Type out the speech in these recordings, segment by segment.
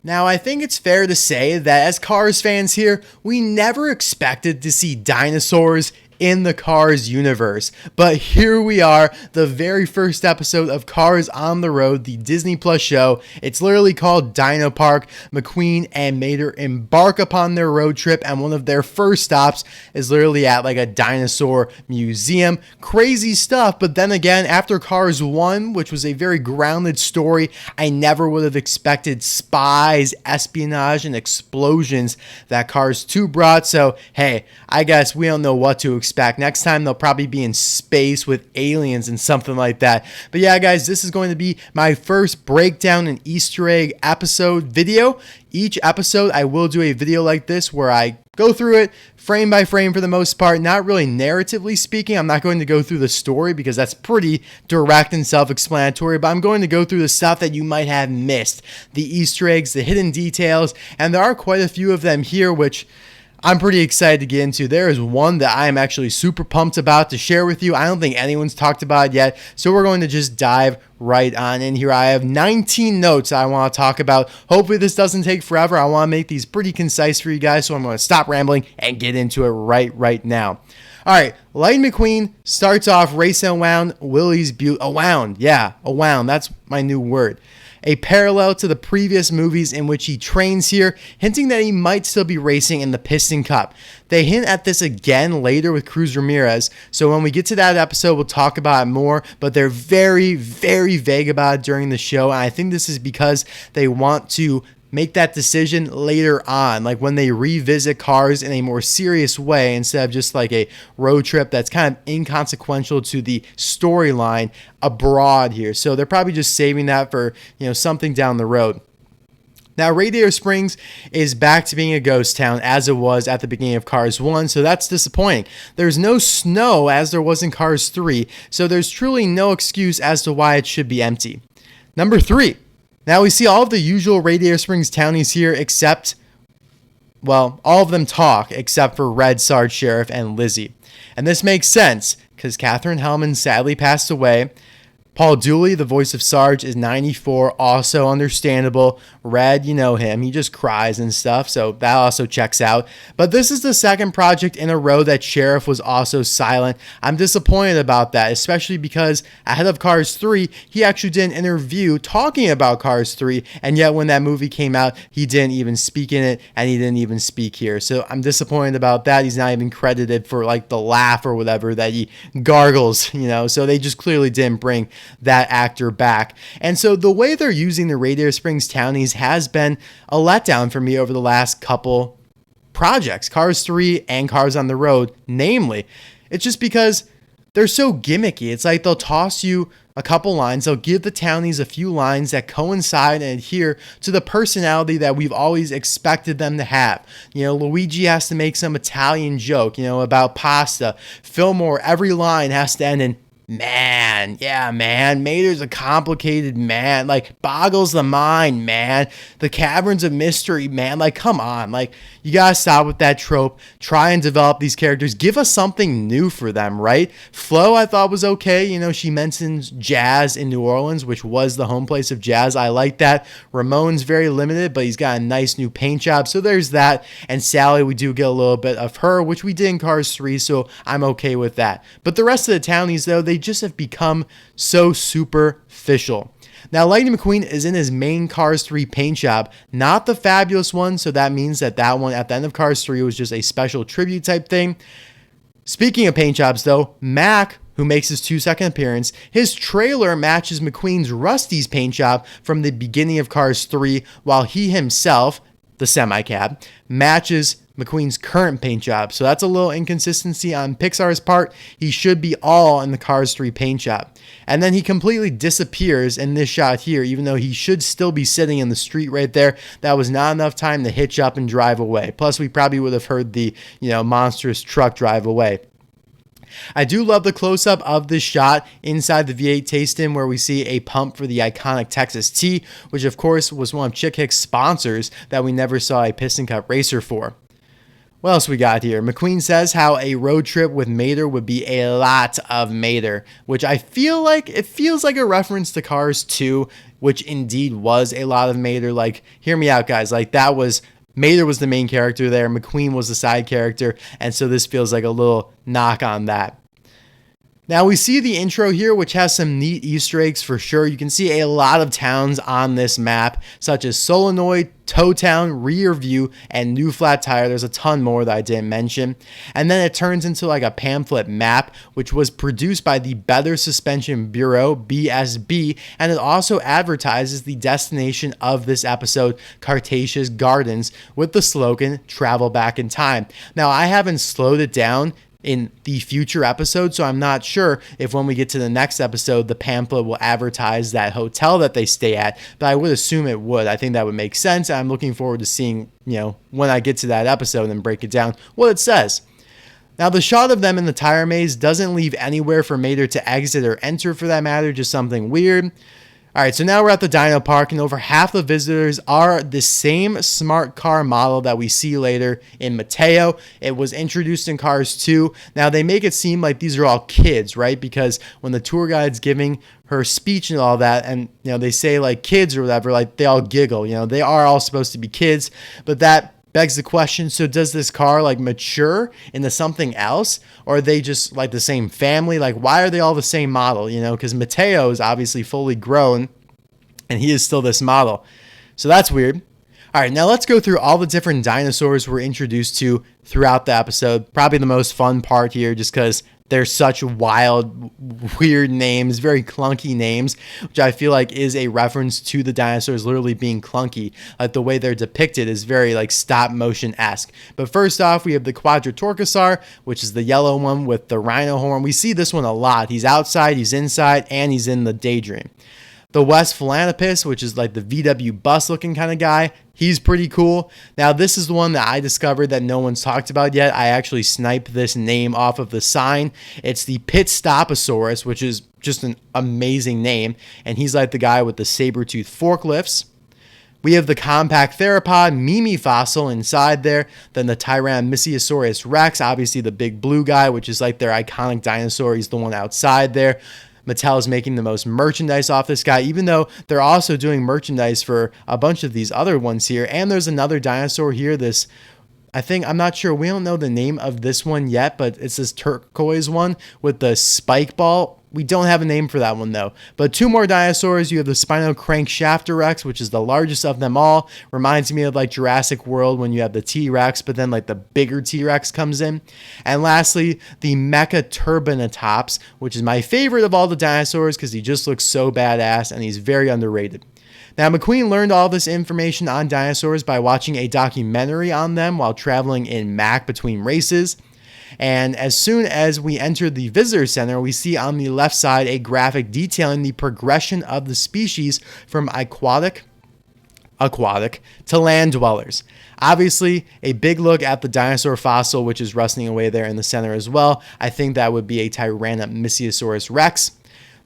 Now, I think it's fair to say that as Cars fans here, we never expected to see dinosaurs in the Cars universe. But here we are, the very first episode of Cars on the Road, the Disney Plus show. It's literally called Dino Park. McQueen and Mater embark upon their road trip, and one of their first stops is literally at like a dinosaur museum. Crazy stuff, but then again, after Cars 1, which was a very grounded story, I never would have expected spies, espionage, and explosions that Cars 2 brought. So, hey, I guess we don't know what to expect. Next time they'll probably be in space with aliens and something like that. But yeah, guys, this is going to be my first breakdown and Easter egg episode video. Each episode I will do a video like this where I go through it frame by frame for the most part, not really narratively speaking. I'm not going to go through the story because that's pretty direct and self-explanatory, but I'm going to go through the stuff that you might have missed, the Easter eggs, the hidden details, and there are quite a few of them here, which I'm pretty excited to get into. There is one that I am actually super pumped about to share with you. I don't think anyone's talked about it yet, so we're going to just dive right on in here. I have 19 notes I want to talk about. Hopefully this doesn't take forever. I want to make these pretty concise for you guys, so I'm going to stop rambling and get into it right now. All right, Lightning McQueen starts off racing around Willie's Butte. Around, that's my new word. A parallel to the previous movies in which he trains here, hinting that he might still be racing in the Piston Cup. They hint at this again later with Cruz Ramirez, so when we get to that episode, we'll talk about it more, but they're very, very vague about it during the show, and I think this is because they want to make that decision later on, like when they revisit Cars in a more serious way instead of just like a road trip that's kind of inconsequential to the storyline abroad here. So they're probably just saving that for, something down the road. Now, Radiator Springs is back to being a ghost town as it was at the beginning of Cars 1, so that's disappointing. There's no snow as there was in Cars 3, so there's truly no excuse as to why it should be empty. Number 3. Now we see all of the usual Radiator Springs townies here except, all of them talk except for Red, Sarge, Sheriff, and Lizzie. And this makes sense because Katherine Hellman sadly passed away. Paul Dooley, the voice of Sarge, is 94, also understandable. Red, you know him, he just cries and stuff, so that also checks out. But this is the second project in a row that Sheriff was also silent. I'm disappointed about that, especially because ahead of Cars 3, he actually did an interview talking about Cars 3, and yet when that movie came out, he didn't even speak in it, and he didn't even speak here. So I'm disappointed about that. He's not even credited for like the laugh or whatever that he gargles, so they just clearly didn't bring that actor back. And so the way they're using the Radiator Springs townies has been a letdown for me over the last couple projects, Cars 3 and Cars on the Road, namely. It's just because they're so gimmicky. It's like they'll toss you a couple lines, they'll give the townies a few lines that coincide and adhere to the personality that we've always expected them to have. Luigi has to make some Italian joke, about pasta. Fillmore, every line has to end in man. Yeah, man. Mater's a complicated man. Like, boggles the mind, man. The Caverns of Mystery, man. Like, come on. Like, you gotta stop with that trope. Try and develop these characters. Give us something new for them, right? Flo, I thought, was okay. She mentions jazz in New Orleans, which was the home place of jazz. I like that. Ramon's very limited, but he's got a nice new paint job. So there's that. And Sally, we do get a little bit of her, which we did in Cars 3, so I'm okay with that. But the rest of the townies, though, they just have become so superficial. Now, Lightning McQueen is in his main Cars 3 paint job, not the fabulous one, so that means that one at the end of Cars 3 was just a special tribute type thing. Speaking of paint jobs, though, Mac, who makes his 2-second appearance, his trailer matches McQueen's Rust-eze paint job from the beginning of Cars 3, while he himself, the semi-cab, matches McQueen's current paint job. So that's a little inconsistency on Pixar's part. He should be all in the Cars 3 paint job. And then he completely disappears in this shot here, even though he should still be sitting in the street right there. That was not enough time to hitch up and drive away. Plus, we probably would have heard the, monstrous truck drive away. I do love the close-up of this shot inside the V8 Taste-In where we see a pump for the iconic Texas T, which of course was one of Chick Hick's sponsors that we never saw a Piston Cup racer for. What else we got here? McQueen says how a road trip with Mater would be a lot of Mater, which I feel like it feels like a reference to Cars 2, which indeed was a lot of Mater. Like, hear me out, guys. Like, that was Mater was the main character there. McQueen was the side character. And so this feels like a little knock on that. Now we see the intro here, which has some neat Easter eggs for sure. You can see a lot of towns on this map, such as Solenoid, Towtown, Rearview, and New Flat Tire. There's a ton more that I didn't mention. And then it turns into like a pamphlet map, which was produced by the Better Suspension Bureau, BSB, and it also advertises the destination of this episode, Carteceous Gardens, with the slogan, Travel Back in Time. Now, I haven't slowed it down in the future episode, so I'm not sure if when we get to the next episode the pamphlet will advertise that hotel that they stay at, but I would assume it would. I think that would make sense. I'm looking forward to seeing, when I get to that episode and break it down, what it says. Now, the shot of them in the tire maze doesn't leave anywhere for Mater to exit or enter, for that matter, just something weird. All right, so now we're at the Dino Park, and over half the visitors are the same smart car model that we see later in Mateo. It was introduced in Cars 2. Now, they make it seem like these are all kids, right? Because when the tour guide's giving her speech and all that, and, they say, like, kids or whatever, like, they all giggle. They are all supposed to be kids, but that begs the question, so does this car like mature into something else, or are they just like the same family? Like, why are they all the same model? Because Mateo is obviously fully grown and he is still this model, so that's weird. All right, now let's go through all the different dinosaurs we're introduced to throughout the episode. Probably the most fun part here, just because they're such wild, weird names, very clunky names, which I feel like is a reference to the dinosaurs literally being clunky. Like, the way they're depicted is very like stop motion-esque. But first off, we have the Quadrotorchosaur, which is the yellow one with the rhino horn. We see this one a lot. He's outside, he's inside, and he's in the Daydream. The West Philanthropus, which is like the VW bus looking kind of guy, he's pretty cool. Now, this is the one that I discovered that no one's talked about yet. I actually sniped this name off of the sign. It's the Pit Stoposaurus, which is just an amazing name. And he's like the guy with the saber-tooth forklifts. We have the compact theropod Mimi fossil inside there. Then the Tyrannosaurus Rex, obviously the big blue guy, which is like their iconic dinosaur. He's the one outside there. Mattel is making the most merchandise off this guy, even though they're also doing merchandise for a bunch of these other ones here. And there's another dinosaur here, I'm not sure, we don't know the name of this one yet, but it's this turquoise one with the spike ball. We don't have a name for that one though. But two more dinosaurs. You have the Spinocranchshaftorex, which is the largest of them all. Reminds me of like Jurassic World when you have the T-Rex, but then like the bigger T-Rex comes in. And lastly, the Mechaturbinatops, which is my favorite of all the dinosaurs because he just looks so badass and he's very underrated. Now, McQueen learned all this information on dinosaurs by watching a documentary on them while traveling in Mack between races. And as soon as we enter the visitor center, we see on the left side a graphic detailing the progression of the species from aquatic to land dwellers. Obviously, a big look at the dinosaur fossil, which is rusting away there in the center as well. I think that would be a Tyrannosaurus Rex.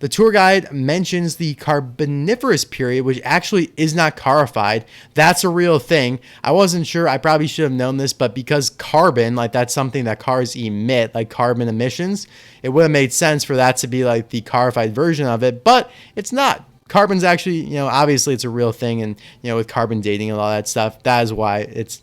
The tour guide mentions the Carboniferous period, which actually is not carified. That's a real thing. I wasn't sure. I probably should have known this, but because carbon, like that's something that cars emit, like carbon emissions, it would have made sense for that to be like the carified version of it, but it's not. Carbon's actually, obviously it's a real thing, and, with carbon dating and all that stuff, that is why it's,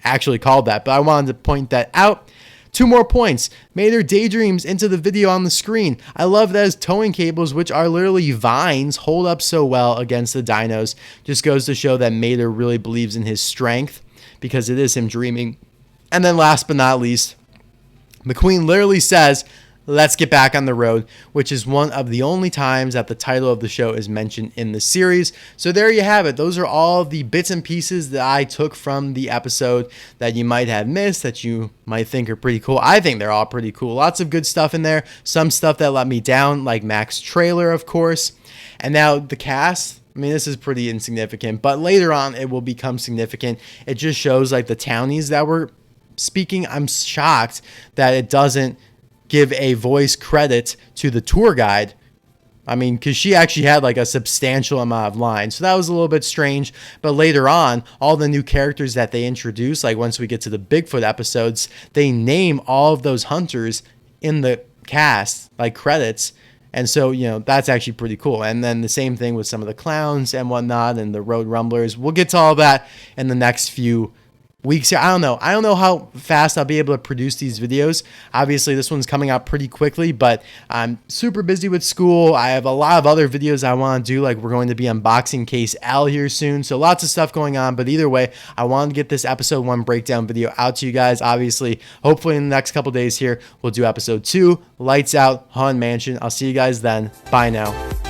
actually called that. But I wanted to point that out. 2 more points. Mater daydreams into the video on the screen. I love that his towing cables, which are literally vines, hold up so well against the dinos. Just goes to show that Mater really believes in his strength because it is him dreaming. And then last but not least, McQueen literally says, "Let's get back on the road," which is one of the only times that the title of the show is mentioned in the series. So there you have it. Those are all the bits and pieces that I took from the episode that you might have missed, that you might think are pretty cool. I think they're all pretty cool. Lots of good stuff in there. Some stuff that let me down, like Mac's trailer, of course. And now the cast, this is pretty insignificant, but later on it will become significant. It just shows like the townies that were speaking. I'm shocked that it doesn't give a voice credit to the tour guide I mean, because she actually had like a substantial amount of lines. So that was a little bit strange. But later on, all the new characters that they introduce, like once we get to the Bigfoot episodes, they name all of those hunters in the cast, like credits. And so, you know, that's actually pretty cool. And then the same thing with some of the clowns and whatnot and the road rumblers. We'll get to all that in the next few weeks here. I don't know how fast I'll be able to produce these videos. Obviously this one's coming out pretty quickly, but I'm super busy with school. I have a lot of other videos I want to do, like we're going to be unboxing Case L here soon, so lots of stuff going on. But either way, I wanted to get this episode 1 breakdown video out to you guys. Obviously, hopefully in the next couple days here we'll do episode 2, Lights Out, Haunted Mansion. I'll see you guys then. Bye now.